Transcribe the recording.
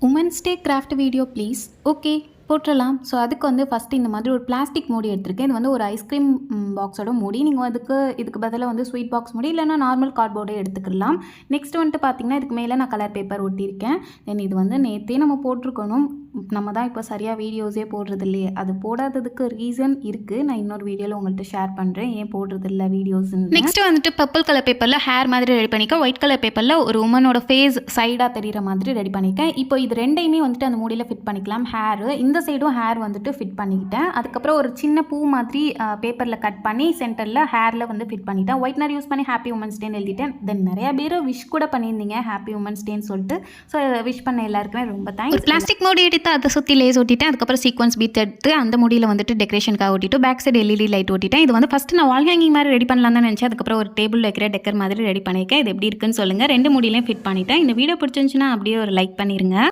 Women's day craft video please. Okay போட்டுடலாம். So அதுக்கு வந்து ஃபஸ்ட்டு இந்த மாதிரி ஒரு பிளாஸ்டிக் மூடி எடுத்திருக்கேன். இது வந்து ஒரு ஐஸ்கிரீம் பாக்ஸோட மூடி. நீங்கள் இதுக்கு பதிலாக வந்து ஸ்வீட் பாக்ஸ் மூடி இல்லைனா நார்மல் கார்ட்போர்டே எடுத்துக்கலாம். நெக்ஸ்ட் வந்துட்டு பார்த்தீங்கன்னா இதுக்கு மேலே நான் கலர் பேப்பர் ஒட்டியிருக்கேன். தென் இது வந்து நேற்றே நம்ம போட்டிருக்கணும். நம்ம தான் இப்போ சரியாக வீடியோஸே போடுறது இல்லையே. அது போடாததுக்கு ரீசன் இருக்குது. நான் இன்னொரு வீடியோவில் உங்கள்கிட்ட ஷேர் பண்ணுறேன் ஏன் போடுறது இல்லை வீடியோஸ்ன்னு. நெக்ஸ்ட் வந்துட்டு பர்பிள் கலர் பேப்பரில் ஹேர் மாதிரி ரெடி பண்ணிக்க, ஒயிட் கலர் பேப்பரில் ஒரு உமனோட ஃபேஸ் சைடாக தெரிகிற மாதிரி ரெடி பண்ணிக்கேன். இப்போ இது ரெண்டையுமே வந்துட்டு அந்த மூடியில் ஃபிட் பண்ணிக்கலாம். ஹேரு இந்த சைடும் ஹேர் வந்துட்டு ஃபிட் பண்ணிக்கிட்டேன். அதுக்கப்புறம் ஒரு சின்ன பூ மாதிரி பேப்பரில் கட் பண்ணி சென்டரில் ஹேரில் வந்து ஃபிட் பண்ணிட்டேன். ஒயிட்னர் யூஸ் பண்ணி ஹாப்பி உமன்ஸ் டேன்னு எழுதிட்டேன். தென் நிறைய பேர் விஷ் கூட பண்ணியிருந்தீங்க ஹாப்பி உமன்ஸ் டேன்னு சொல்லிட்டு. ஸோ விஷ் பண்ண எல்லாருக்குமே ரொம்ப தேங்க்ஸ். பிளாஸ்டிக் மூடி எடுத்து அதை சுற்றி லேஸ் ஒட்டிட்டேன். அதுக்கப்புறம் சீக்வன்ஸ் பீட் எடுத்து அந்த முடியில் வந்துட்டு டெக்கரேஷனுக்காக ஒட்டிட்டு பேக் சைடு எல்இடி லைட் ஒட்டிட்டேன். இது வந்து ஃபஸ்ட்டு நான் வால் ஹேங்கிங் மாதிரி ரெடி பண்ணலாம் தான் நினச்சேன். அதுக்கப்புறம் ஒரு டேபிள் வைக்கிற டெக்கர் மாதிரி ரெடி பண்ணியிருக்கேன். இது எப்படி இருக்குன்னு சொல்லுங்கள். ரெண்டு முடியிலையும் ஃபிட் பண்ணிட்டேன். இந்த வீடியோ பிடிச்சிருந்துச்சுன்னா அப்படியே ஒரு லைக் பண்ணிடுங்க.